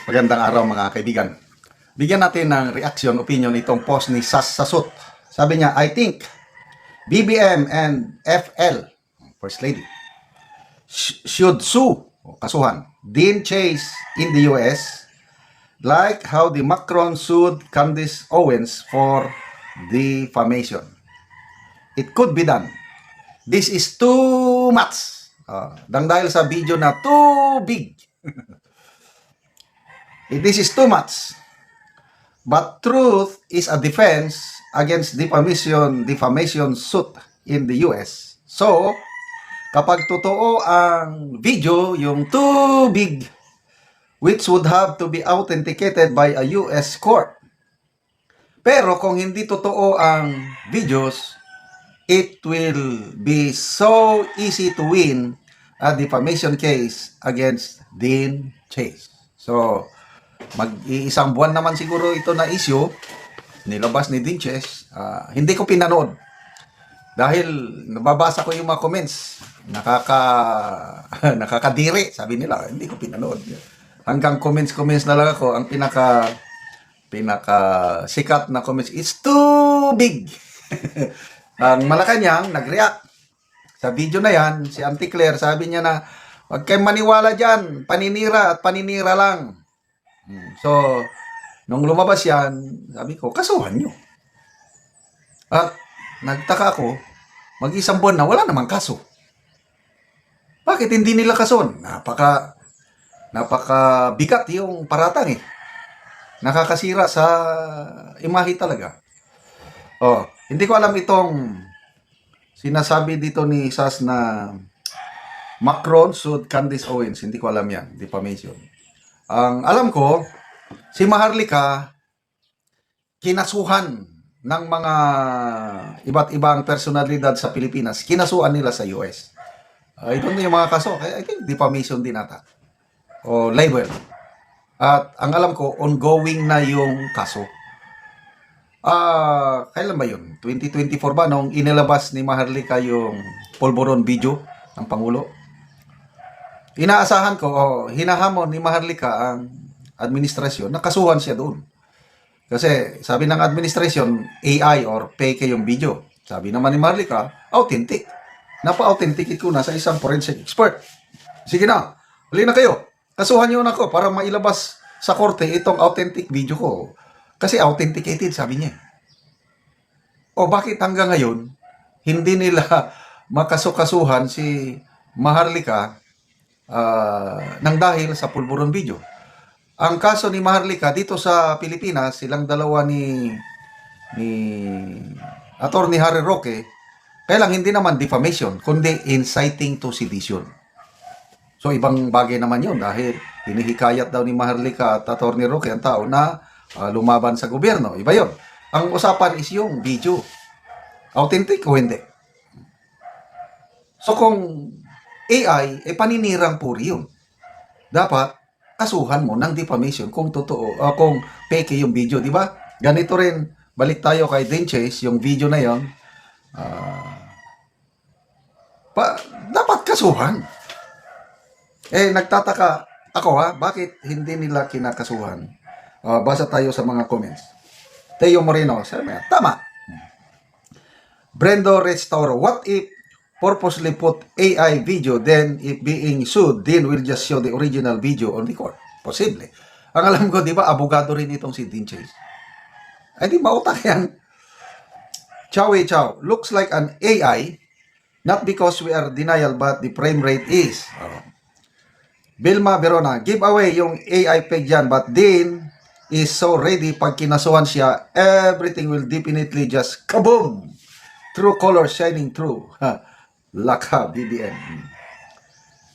Magandang araw mga kaibigan. Bigyan natin ng reaction, opinion itong post ni Sas Sasut. Sabi niya, I think BBM and FL, First Lady, should sue, kasuhan, Dean Chase in the US like how the Macron sued Candace Owens for defamation. It could be done. This is too much. Dahil sa video na too big. This is too much. But truth is a defense against defamation suit in the US. So, kapag totoo ang video, yung too big, which would have to be authenticated by a US court. Pero kung hindi totoo ang videos, it will be so easy to win a defamation case against Dean Chase. So, mag-iisang buwan naman siguro ito na issue, nilabas ni Dean Chase. Hindi ko pinanood. Dahil nababasa ko yung mga comments, nakakadiri, sabi nila, hindi ko pinanood. Hanggang comments na lang ako, ang pinaka sikat na comments, it's too big. Ang Malacanang nag-react sa video na yan, si Auntie Claire, sabi niya na, huwag kayong maniwala dyan, paninira at paninira lang. So, nung lumabas yan, sabi ko, kasuhan nyo. At nagtaka ako, mag-isang buwan na, wala namang kaso. Bakit hindi nila kason? Napaka bigat yung paratang eh. Nakakasira sa imahe talaga. Hindi ko alam itong sinasabi dito ni Sas na Macron sued Candace Owens. Hindi ko alam yan, defamation. Ang alam ko, si Maharlika kinasuhan ng mga iba't ibang personalidad sa Pilipinas. Kinasuhan nila sa US. Ito na yung mga kaso. I think defamation din ata. O libel. At ang alam ko, ongoing na yung kaso. Kailan ba yun? 2024 ba? Nung inilabas ni Maharlika yung polvoron video ng Pangulo? Inaasahan ko, hinahamon ni Maharlika ang administrasyon, nakasuhan siya doon. Kasi sabi ng administrasyon, AI or fake yung video. Sabi naman ni Maharlika, authentic. Napa-authenticate ko na sa isang forensic expert. Sige na, huli na kayo. Kasuhan niyo na ako para mailabas sa korte itong authentic video ko. Kasi authenticated, sabi niya. Bakit hanggang ngayon, hindi nila makasukasuhan si Maharlika nang dahil sa pulburon video. Ang kaso ni Maharlika dito sa Pilipinas, silang dalawa ni Attorney Harry Roque, kailang hindi naman defamation, kundi inciting to sedition. So ibang bagay naman yun dahil hinihikayat daw ni Maharlika at Attorney Roque ang tao na lumaban sa gobyerno. Iba yun. Ang usapan is yung video. Authentic o hindi. So kung AI, paninirang puri yun. Dapat, kasuhan mo ng defamation kung totoo, kung fake yung video, di ba? Ganito rin, balik tayo kay Dean Chase, yung video na yon, dapat kasuhan. Nagtataka ako bakit hindi nila kinakasuhan? Basa tayo sa mga comments. Teo Moreno, sabi niya, tama. Brendo Restore, what if purposely put AI video, then if being sued, then will just show the original video on record? Posible. Ang alam ko, di ba, abogado rin itong si Dean Chase. Di ba utak yan? Chow Chow, looks like an AI, not because we are denial, but the frame rate is. Vilma Verona, give away yung AI peg yan, but Dean is so ready, pag kinasuhan siya, everything will definitely just kaboom! True color shining through. Laka, BBM.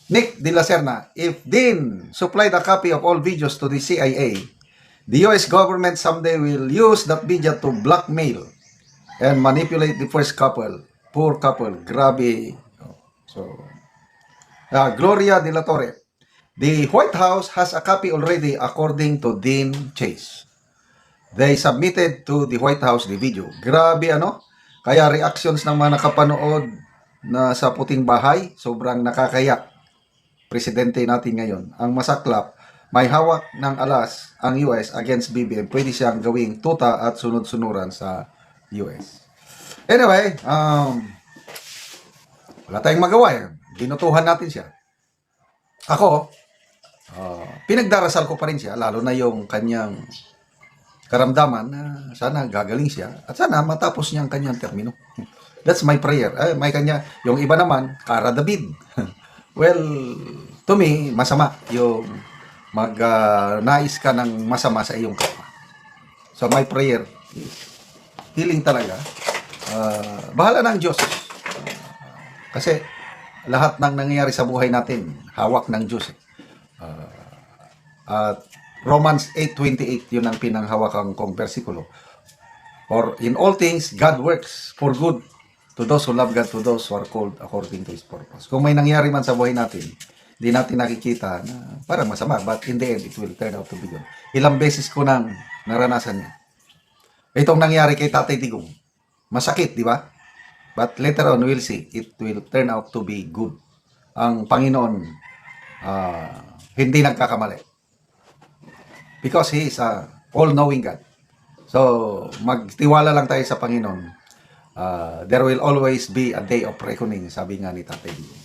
Nick De La Serna, if Dean supplied a copy of all videos to the CIA, the US government someday will use that video to blackmail and manipulate the first couple. Poor couple. Grabe. Gloria De La Torre, the White House has a copy already according to Dean Chase. They submitted to the White House the video. Grabe Kaya reactions ng mga nakapanood na sa puting bahay, sobrang nakakayak. Presidente natin ngayon. Ang masaklap, may hawak ng alas ang US against BBM, pwede siyang gawing tuta at sunod-sunuran sa US. Anyway, wala tayong magawa eh. Binutuhan natin siya. Ako, pinagdarasal ko pa rin siya, lalo na yung kanyang karamdaman na sana gagaling siya at sana matapos niya ang kanyang termino. That's my prayer. May kanya, yung iba naman, Cara David. Well, to me, masama yung nais ka ng masama sa iyong kapwa. So my prayer is healing talaga. Bahala ng Diyos. Kasi lahat ng nangyayari sa buhay natin, hawak ng Diyos. At Romans 8:28, yun ang pinanghawakang kong versikulo. For in all things, God works for good to those who love God, to those who are called according to His purpose. Kung may nangyari man sa buhay natin, hindi natin nakikita na parang masama, but in the end, it will turn out to be good. Ilang beses ko nang naranasan yan. Itong nangyari kay Tatay Digong, masakit, di ba? But later on, we'll see, it will turn out to be good. Ang Panginoon, hindi nagkakamali. Because He is a all-knowing God. So, magtiwala lang tayo sa Panginoon. There will always be a day of reckoning, sabi nga ni Tatay Digong.